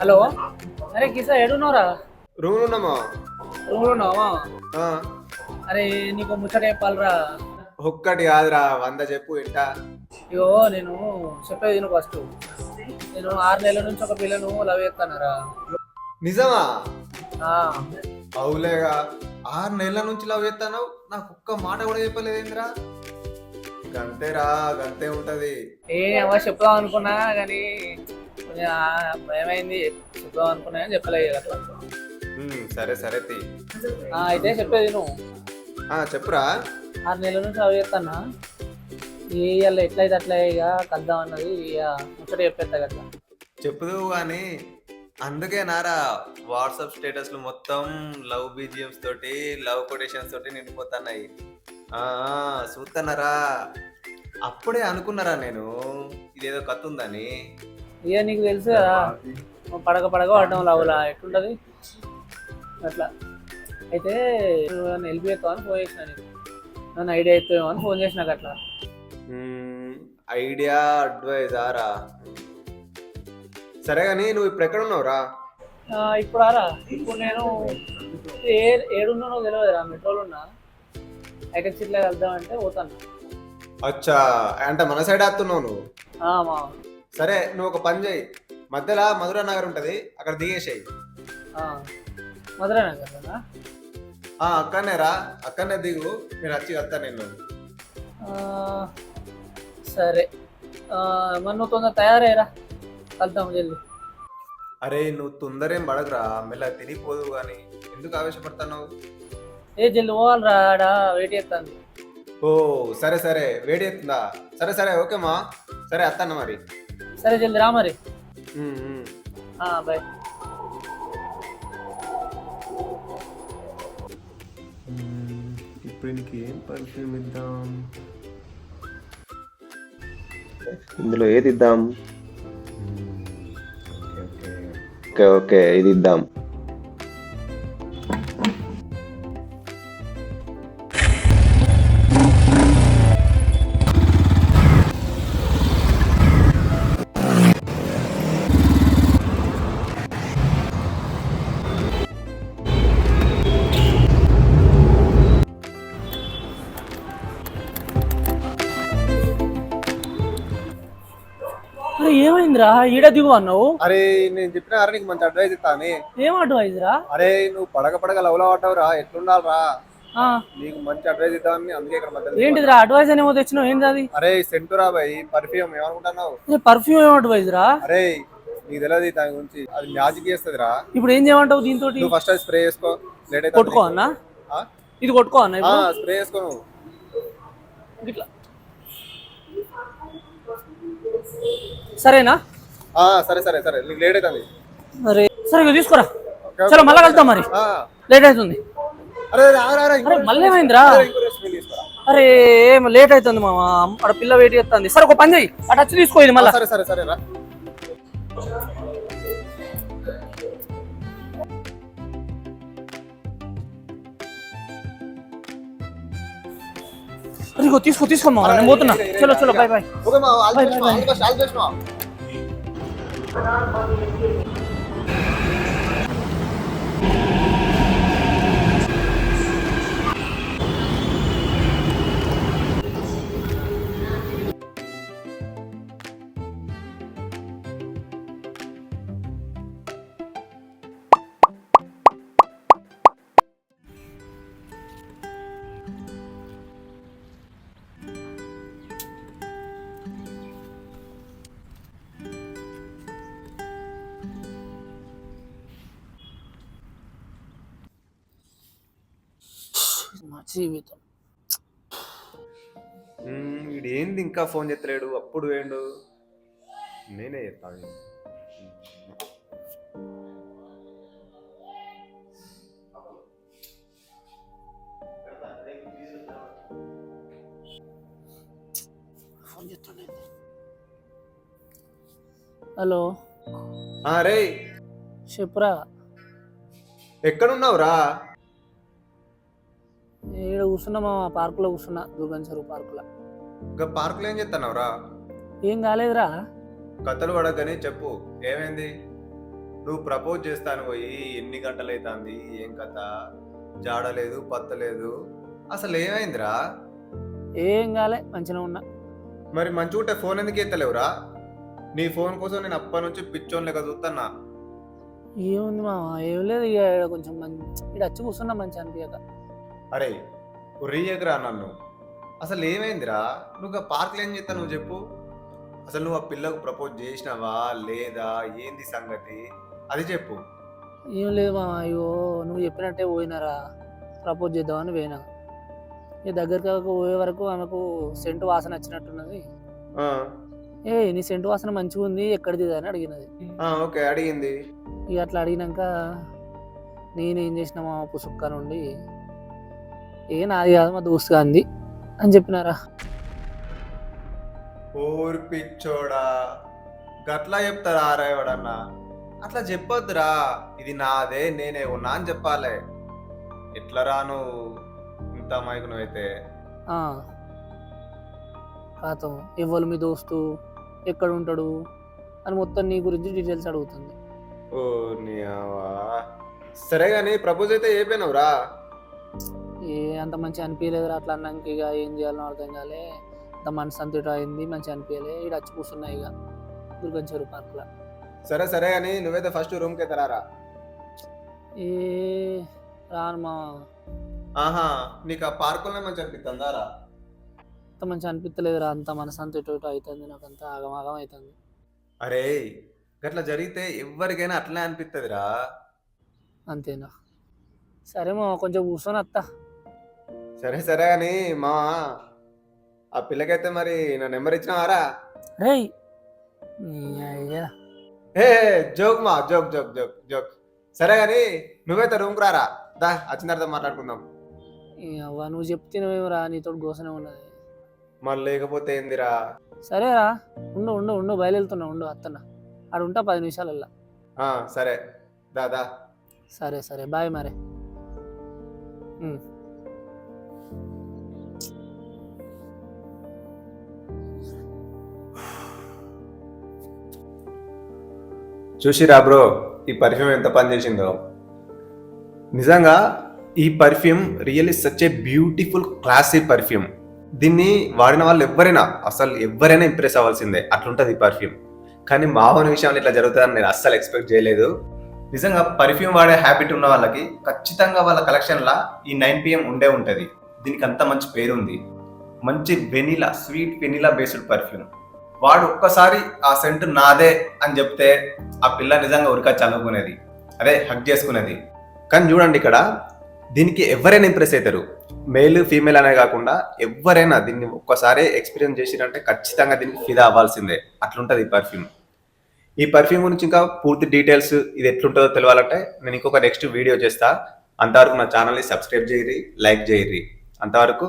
Hello. అరే కిసా ఏడున్నావురా? Room ఉన్నామా? రూమ్లో ఉన్నావా? ఆ, అరే నీకు ముచ్చట చెప్పాలరా. ఒక్కటి కాదురా, 100 చెప్పు ఇంటా. ఇగో నేను చెప్పేది నువ్వు ఫస్ట్. నేను 6 నెలల నుంచి ఒక పిల్లను లవ్ చేస్తానరా. నిజమా? ఆ, అవులేగా, 6 నెలల నుంచి లవ్ చేస్తాను, నాకు ఒక్క మాట కూడా చెప్పలేదేంద్రా. గంతేరా, గంతే ఉంటది. అవ్వ చెప్దాం అనుకున్నా కానీ కొంచెం భయమైంది. చెప్దాం అనుకున్నా కానీ చెప్పలేదు అట్లా. సరే సరే అయితే చెప్పేది నువ్వు. చెప్పురా. 6 నెలల నుంచి లవ్ చేస్తానా. ఇవాళ ఎట్లయితే అట్లా ఇక కలుద్దాం అన్నది. ఇక ముచ్చట చెప్పేస్తా అట్లా. చెప్పుదు కానీ అందుకే నారా వాట్సాప్ స్టేటస్లు మొత్తం లవ్ బీజిఎమ్స్ తోటి, లవ్ కొటేషన్స్ తోటి నిండిపోతున్నాయి. చూస్తున్నారా? అప్పుడే అనుకున్నారా నేను ఇదేదో కథ ఉందని. ఇక నీకు తెలుసు కదా, పడక పడక పడడం లవ్లా ఎట్లుంటది అట్లా. అయితే నువ్వు నన్ను హెల్ప్ చేస్తావని ఫోన్ చేసిన, నీకు నన్ను ఐడియా అవుతావేమో అని ఫోన్ చేసినాక అట్లా. ఐడియా అడ్వైజ్ ఆరా? సరే కానీ నువ్వు ఇప్పుడు ఎక్కడ ఉన్నావురా? ఇప్పుడు ఆరా, ఇప్పుడు నేను ఏడున్నానో తెలియదురా. మెట్రోలో ఉన్నా. ఐటెక్ సిటీలో వెళ్దామంటే పోతాను. అచ్చా, అంటే మన సైడ్ వస్తున్నావు నువ్వు? మా సరే, నువ్వు ఒక పని చేయి, మధ్యలో మధురా నగర్ ఉంటది, అక్కడ దిగేసేయి. మధురా నగర్ అక్కడనే రా, అక్కడనే దిగు, మీరు వచ్చి వస్తా నేను. సరే, మరి నువ్వు తొందర తయారయ్యరా, కలుద్దాం జల్ది. అరే నువ్వు తొందరేం పడకురా, మెల్ల తిరిగిపోదు కానీ ఎందుకు ఆవేశపడతావు? జల్ది పోవాలరా, ఆడ వెయిట్ చేస్తాను. ఓ సరే సరే, వేడి అవుతుందా? సరే సరే, ఓకేమా, సరే వస్తాను మరి. సరే జల్ది రా మరి. బాయ్. ఇప్పుడు నీకు ఏం పర్ఫ్యూమ్ ఇద్దాం? ఇందులో ఏది ఇద్దాం? ఓకే ఓకే, ఇది ఇద్దాం. ఏమైందిరా ఈడ దిగు అన్నావు? అరే నేను చెప్పిన నీకు మంచి అడ్వైజ్ ఇస్తాను. ఏం అడ్వైజ్ రా? అరే నువ్వు పడక పడక లవ్లో పడ్డావురా, ఎట్లుండాలరా? నీకు మంచి అడ్వైజ్ ఇద్దామని అందుకే ఇక్కడ మధ్య. ఏంటిదిరా అడ్వైజ్ అనేమో తెచ్చినావు? ఏంటి అది? అరే సెంటురా బాయ్, పర్ఫ్యూమ్, ఏమనుకుంటున్నావు? పర్ఫ్యూమ్ ఏం అడ్వైజ్ రా? అరే నీకు తెలియదు దాని గురించి, అది మ్యాజిక్ చేస్తుందిరా. ఇప్పుడు ఏం చేయమంటావు దీంతో? నువ్వు ఫస్ట్ అది స్ప్రే చేసుకో. కొట్టుకో అన్నా, ఇది కొట్టుకో అన్న, స్ప్రే చేసుకో నువ్వు ఇట్లా. సరేనా? సరే సరే సరే, నీకు లేట్ అవుతుంది. అరే సరే, ఇక తీసుకోరా. చలో మళ్ళా కలుద్దాం మరి, లేట్ అవుతుంది. అరే మళ్ళీ ఏమైందిరా? అరే లేట్ అవుతుంది మామ, అక్కడ పిల్ల వెయిట్ చేస్తుంది. సరే ఒక పని చేయి, అటు వచ్చి తీసుకో ఇది మళ్ళీ. సరే సరే సరే రా. తీసుకో తీసుకో మామ, నేను పోతున్నా. చలో చలో, బాయ్ బాయ్. జీవితం వీడు ఏంది ఇంకా ఫోన్ చేస్తలేడు? అప్పుడు వేయండు, నేనే చెప్తాను. హలో. రే చెప్పురా. ఎక్కడున్నావురా? ఇక్కడ కూర్చున్నా మా పార్కులో కూర్చున్నా, దుర్గం చెరువు పార్కులో. ఇంకా పార్కులో ఏం చేస్తున్నావురా? ఏం కాలేదురా. కథలు పడకని చెప్పు, ఏమైంది? నువ్వు ప్రపోజ్ చేస్తాను పోయి ఎన్ని గంటలు అవుతుంది, ఏం కథ, జాడలేదు పత్తలేదు, అసలు ఏమైందిరా? ఏం కాలే మంచిగా ఉన్నా. మరి మంచిగుంటే ఫోన్ ఎందుకు ఎత్తలేవురా? నీ ఫోన్ కోసం నేను అప్పటి నుంచి పిచ్చోన్ లెక్క చూస్తున్నా. ఏముంది మామ, ఏం లేదు. ఇక ఈడ కొంచెం ఇక్కడ వచ్చి కూర్చున్నా మంచి అనిపించక. అరే రీయకరా నన్ను. అసలు ఏమైందిరా? నువ్వు ఆ పార్క్లో ఏం చేస్తా నువ్వు చెప్పు. అసలు నువ్వు ఆ పిల్లకు ప్రపోజ్ చేసినావా లేదా, ఏంది సంగతి అది చెప్పు. ఏం లేదు మామ, అయ్యో నువ్వు చెప్పినట్టే పోయినారా, ప్రపోజ్ చేద్దామని పోయినా. ఇక దగ్గరికి పోయే వరకు ఆమెకు సెంటు వాసన వచ్చినట్టున్నది. ఆ, నీ సెంటు వాసన మంచిగా ఉంది, ఎక్కడిది అని అడిగినది. ఓకే అడిగింది. ఇక అట్లా అడిగినాక నేనేం చేసిన మా పుసుక్క నుండి నాది కాదు మా దోస్తు అంది అని చెప్పినారా. ఓరి పిచ్చోడా, గట్లా చెప్తారా ఆరా ఎవడన్నా? అట్లా చెప్పొద్దురా. ఇది నాదే, నేనే ఉన్నా అని చెప్పాలి. ఎట్లా రాను ఇంత మైకు నువ్వైతే. కాతం ఇవ్వరు మీ దోస్తు, ఎక్కడ ఉంటాడు అని మొత్తం నీ గురించి డీటెయిల్స్ అడుగుతుంది. ఓ నీ అవ్వా. సరే కానీ ప్రపోజ్ అయితే అయిపోయినావురా? అంత మంచి అనిపించలేదురా. అట్లా అన్నాక ఇక ఏం చేయాలో అర్థం కాలే. అంత మనసు అంతటా అయింది, మంచి అనిపించలే. ఇక్కడ వచ్చి కూర్చున్నాయి ఇక దుర్గంచెరు పార్క్లో. సరే సరే కానీ నువ్వైతే ఫస్ట్ రూమ్కి అయితే రారా. రాను మా. ఆహా, నీకు ఆ పార్కులోనే మంచి అనిపిస్తుందా రా? అంత మంచి అనిపించలేదురా. అంత మనసు అంత ఇటు అవుతుంది, నాకు అంత ఆగమాగం అవుతుంది. అరే గట్లా జరిగితే ఎవరికైనా అట్లనే అనిపిస్తుందిరా. అంతేనా? సరే మా, కొంచెం కూర్చొని వస్తా. సరే సరే కానీ మా, ఆ పిల్లకైతే మరి నా నెంబర్ ఇచ్చినావారా? రేయ్ అయ్యా, జోక్ మా, జోక్ జోక్ జోక్ జోక్. సరే కానీ నువ్వైతే రూమ్కి రారా. దా వచ్చిన తర్వాత మాట్లాడుకుందాం. అవ్వ నువ్వు చెప్తున్నావేమరా, నీతో గోసనే ఉన్నది. మరి లేకపోతే ఏందిరా? సరేరా, ఉండు ఉండు ఉండు, బయలుదేరుతున్నా, ఉండు అత్తన్న. ఆడు ఉంటా 10 నిమిషాలల్లా. సరే దాదా. సరే సరే, బాయ్ మరి. చూసిరా బ్రో, ఈ పర్ఫ్యూమ్ ఎంత పని చేసిందో. నిజంగా ఈ perfume really such a beautiful classy perfume. దీన్ని వాడిన వాళ్ళు ఎవరైనా ఇంప్రెస్ అవ్వాల్సిందే, అట్లుంటుంది ఈ పర్ఫ్యూమ్. కానీ మావోని విషయంలో ఇట్లా జరుగుతుందని నేను అస్సలు ఎక్స్పెక్ట్ చేయలేదు. నిజంగా పర్ఫ్యూమ్ వాడే హ్యాబిట్ ఉన్న వాళ్ళకి ఖచ్చితంగా వాళ్ళ కలెక్షన్లా ఈ 9 PM ఉండే ఉంటుంది. దీనికి అంత మంచి పేరు ఉంది. మంచి vanilla, sweet vanilla based perfume. వాడు ఒక్కసారి ఆ సెంట్ నాదే అని చెప్తే ఆ పిల్ల నిజంగా ఉరికా చదువుకునేది, అదే హక్ చేసుకునేది. కానీ చూడండి ఇక్కడ, దీనికి ఎవరైనా ఇంప్రెస్ అవుతారు. మేల్ ఫీమేల్ అనే కాకుండా ఎవరైనా దీన్ని ఒక్కసారి ఎక్స్పీరియన్స్ చేసిరంటే ఖచ్చితంగా దీనికి ఫిదా అవ్వాల్సిందే. అట్లుంటుంది ఈ పర్ఫ్యూమ్. ఈ పర్ఫ్యూమ్ గురించి ఇంకా పూర్తి డీటెయిల్స్ ఇది ఎట్లుంటుందో తెలియాలంటే నేను ఇంకొక నెక్స్ట్ వీడియో చేస్తా. అంతవరకు నా ఛానల్ని సబ్స్క్రైబ్ చేయరి, లైక్ చేయరి. అంతవరకు